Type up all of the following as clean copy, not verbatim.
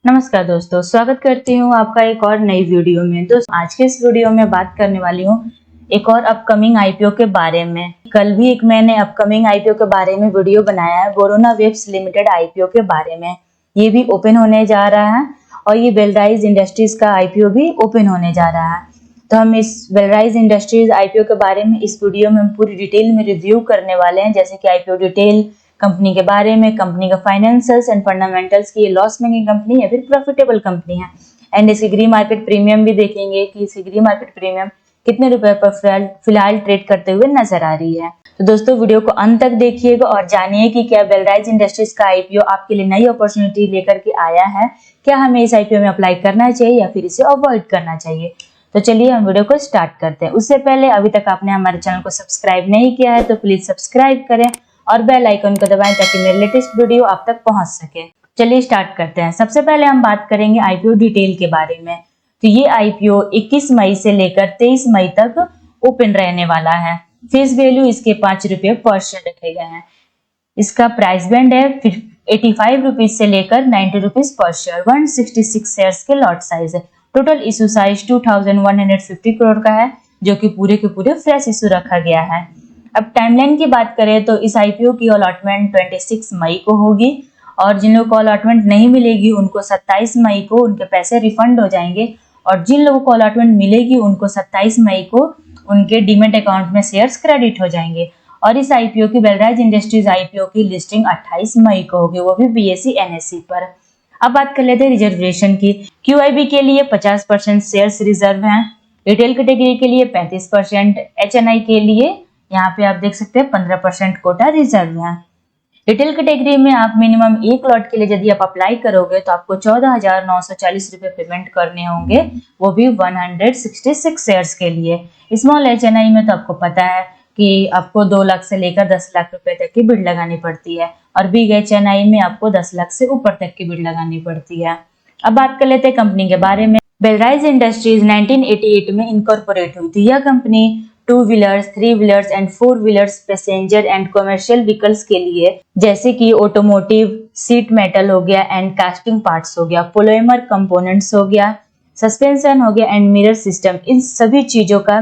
नमस्कार दोस्तों, स्वागत करती हूँ आपका एक और नई वीडियो में। दोस्तों आज के इस वीडियो में बात करने वाली हूँ एक और अपकमिंग आईपीओ के बारे में। कल भी एक मैंने अपकमिंग आईपीओ के बारे में वीडियो बनाया है, बोरोना वेब्स लिमिटेड आईपीओ के बारे में। ये भी ओपन होने जा रहा है और ये बेलराइज इंडस्ट्रीज का आईपीओ भी ओपन होने जा रहा है। तो हम इस बेलराइज इंडस्ट्रीज आईपीओ के बारे में इस वीडियो में हम पूरी डिटेल में रिव्यू करने वाले हैं, जैसे कि आईपीओ डिटेल, कंपनी के बारे में, कंपनी का फाइनेंशियल्स एंड फंडामेंटल्स की ये लॉस मेकिंग कंपनी है फिर प्रॉफिटेबल कंपनी है, एंड इसकी ग्री मार्केट प्रीमियम भी देखेंगे कि इसकी ग्री मार्केट प्रीमियम कितने रुपए पर फिलहाल ट्रेड करते हुए नजर आ रही है। तो दोस्तों वीडियो को अंत तक देखिएगा और जानिए कि क्या बेलराइज इंडस्ट्रीज का आईपीओ आपके लिए नई अपॉर्चुनिटी लेकर के आया है, क्या हमें इस आईपीओ में अप्लाई करना चाहिए या फिर इसे अवॉइड करना चाहिए। तो चलिए हम वीडियो को स्टार्ट करते हैं। उससे पहले अभी तक आपने हमारे चैनल को सब्सक्राइब नहीं किया है तो प्लीज सब्सक्राइब करें और बेल आइकन को दबाएं ताकि मेरे लेटेस्ट वीडियो आप तक पहुंच सके। चलिए स्टार्ट करते हैं। सबसे पहले हम बात करेंगे आईपीओ डिटेल के बारे में। तो ये आईपीओ 21 मई से लेकर 23 मई तक ओपन रहने वाला है। फेस वैल्यू इसके 5 रुपये पर शेयर रखे गए हैं। इसका प्राइस बैंड है 85 रुपीज से लेकर 90 रुपीज पर शेयर। 166 शेयर्स के लॉट साइज है। टोटल इशू साइज 2150 करोड़ का है, जो कि पूरे के पूरे फ्रेश इशू रखा गया है। अब टाइमलाइन की बात करें तो इस आईपीओ की अलॉटमेंट 26 मई को होगी और जिन लोगों को अलॉटमेंट नहीं मिलेगी उनको 27 मई को उनके पैसे रिफंड हो जाएंगे, और जिन लोगों को अलॉटमेंट मिलेगी उनको 27 मई को उनके डीमेट अकाउंट में शेयर्स क्रेडिट हो जाएंगे। और इस आईपीओ की बेलराइज इंडस्ट्रीज आईपीओ की लिस्टिंग 28 मई को होगी, वो भी बीएसई एनएसई पर। अब बात कर लेते हैं रिजर्वेशन की। क्यूआईबी के लिए 50% शेयर्स रिजर्व हैं, रिटेल कैटेगरी के लिए 35%, एचएनआई के लिए यहाँ पे आप देख सकते हैं 15% कोटा रिजर्व है। रिटेल कैटेगरी में आप मिनिमम एक लॉट के लिए यदि आप अप्लाई करोगे तो आपको 14,940 रुपए पेमेंट करने होंगे, वो भी 166 शेयर्स के लिए। स्मॉल एचएनआई में तो आपको पता है कि आपको 2 लाख से लेकर 10 लाख रुपए तक की बिड लगानी पड़ती है, और बिग एचएनआई में आपको 10 लाख से ऊपर तक की बिड लगानी पड़ती है। अब बात कर लेते हैं कंपनी के बारे में। बेलराइज इंडस्ट्रीज 1988 में इनकॉर्पोरेट हुई थी। यह company 2 wheelers, 3 wheelers and 4 wheelers passenger and commercial vehicles के लिए, जैसे कि ऑटोमोटिव, सीट मेटल हो गया एंड कास्टिंग पार्ट्स हो गया, पॉलीमर कंपोनेंट्स हो गया, सस्पेंशन हो गया एंड मिरर सिस्टम, इन सभी चीजों का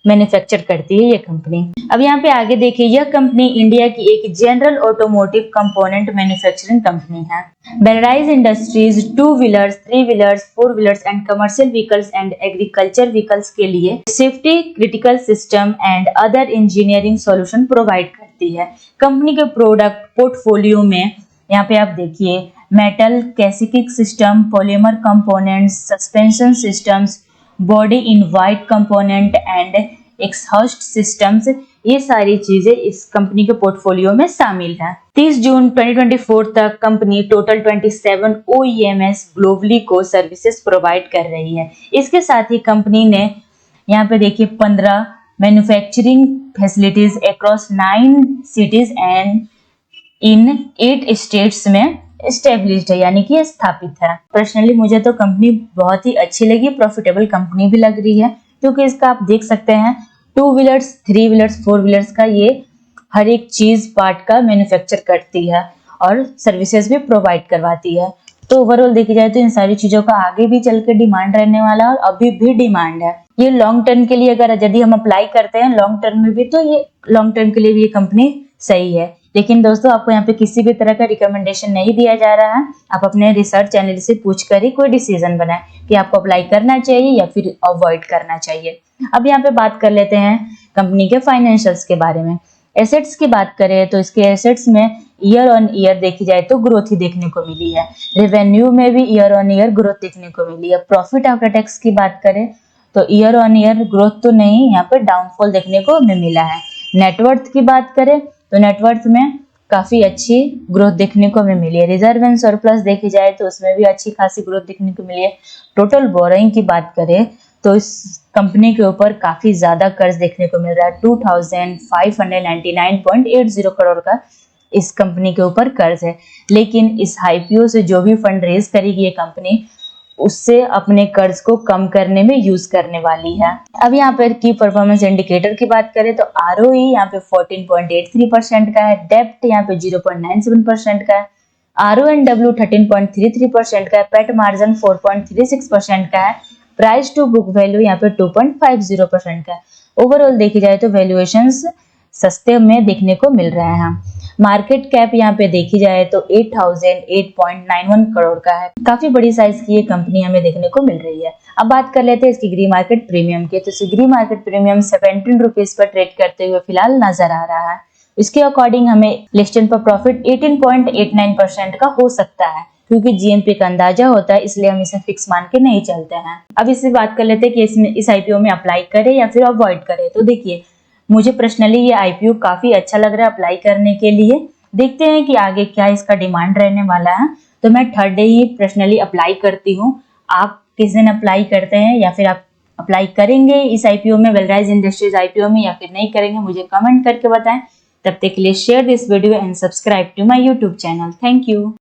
मैन्युफैक्चर करती है ये कंपनी। अब यहाँ पे आगे देखिए, यह कंपनी इंडिया की एक general automotive component manufacturing company है। Belrise Industries 2 wheelers, 3 wheelers, 4 wheelers and commercial vehicles and agriculture vehicles के लिए safety critical system and other engineering solution provide करती है। कंपनी के प्रोडक्ट पोर्टफोलियो में यहाँ पे आप देखिए मेटल कैसिकिक system, polymer components, suspension systems, body in white component and exhaust systems, ये सारी चीजें इस कंपनी के पोर्टफोलियो में शामिल हैं। 30 जून 2024 तक कंपनी टोटल 27 OEMs ग्लोबली को सर्विसेज प्रोवाइड कर रही है। इसके साथ ही कंपनी ने यहाँ पे देखिए 15 manufacturing facilities across 9 cities and in 8 states में एस्टेब्लिश्ड है, यानी कि स्थापित है। पर्सनली मुझे तो कंपनी बहुत ही अच्छी लगी, प्रॉफिटेबल कंपनी भी लग रही है, क्योंकि इसका आप देख सकते हैं 2 व्हीलर्स, 3 व्हीलर्स, 4 व्हीलर्स का ये हर एक चीज पार्ट का मैन्युफैक्चर करती है और सर्विसेज भी प्रोवाइड करवाती है। तो ओवरऑल देखी जाए तो इन सारी चीजों का आगे भी चल के डिमांड रहने वाला है और अभी भी डिमांड है। ये लॉन्ग टर्म के लिए अगर यदि हम अप्लाई करते हैं लॉन्ग टर्म में भी, तो ये लॉन्ग टर्म के लिए भी ये कंपनी सही है। लेकिन दोस्तों आपको यहाँ पे किसी भी तरह का रिकमेंडेशन नहीं दिया जा रहा है, आप अपने रिसर्च चैनल से पूछ कर ही कोई डिसीजन बनाएं कि आपको अप्लाई करना चाहिए या फिर अवॉइड करना चाहिए। अब यहाँ पे बात कर लेते हैं कंपनी के फाइनेंशियल्स के बारे में। एसेट्स की बात करें तो इसके एसेट्स में ईयर ऑन ईयर देखी जाए तो ग्रोथ ही देखने को मिली है। रेवेन्यू में भी ईयर ऑन ईयर ग्रोथ देखने को मिली है। प्रॉफिट आफ्टर टैक्स की बात करें तो ईयर ऑन ईयर ग्रोथ तो नहीं, यहाँ पे डाउनफॉल देखने को हमें मिला है। नेटवर्थ की बात करें तो नेटवर्थ में काफी अच्छी ग्रोथ देखने को हमें मिली है। रिजर्व एंड सरप्लस देखी जाए तो उसमें भी अच्छी खासी ग्रोथ देखने को मिली है। टोटल बोरोइंग की बात करें तो इस कंपनी के ऊपर काफी ज्यादा कर्ज देखने को मिल रहा है। 2599.80 करोड़ का इस कंपनी के ऊपर कर्ज है। लेकिन इस आईपीओ से जो भी फंड रेज करेगी ये कंपनी, उससे अपने कर्ज को कम करने में यूज करने वाली है। अब यहाँ पर की परफॉर्मेंस इंडिकेटर की बात करें तो आरओई यहाँ पे 14.83% का है, डेप्ट यहाँ पे 0.97% का है, RONW 13.33% का है, पेट मार्जिन 4.36% का है, प्राइस टू बुक वैल्यू यहाँ पे 2.50% का है। ओवरऑल देखी जाए तो वैल्यूएशंस सस्ते में देखने को मिल रहे हैं। मार्केट कैप यहाँ पे देखी जाए तो 8008.91 करोड़ का है। काफी बड़ी साइज की ये कंपनी हमें देखने को मिल रही है। अब बात कर लेते हैं इसकी ग्री मार्केट प्रीमियम की। तो ग्री मार्केट प्रीमियम 17 रुपीज पर ट्रेड करते हुए फिलहाल नजर आ रहा है। इसके अकॉर्डिंग हमें लिस्टन पर प्रॉफिट 18.89% का हो सकता है, क्योंकि जीएमपी का अंदाजा होता है, इसलिए हम इसे फिक्स मान के नहीं चलते हैं। अब इससे बात कर लेते हैं कि इसमें इस आईपीओ में अप्लाई करें या फिर अवॉइड करें। तो देखिए, मुझे पर्सनली ये आईपीओ काफी अच्छा लग रहा है अप्लाई करने के लिए। देखते हैं कि आगे क्या इसका डिमांड रहने वाला है। तो मैं थर्ड डे ही पर्सनली अप्लाई करती हूँ। आप किस दिन अप्लाई करते हैं या फिर आप अप्लाई करेंगे इस आईपीओ में, वेलराइज इंडस्ट्रीज आईपीओ में, या फिर नहीं करेंगे, मुझे कमेंट करके बताएं। तब तक के लिए share this video and subscribe to my YouTube channel. Thank you.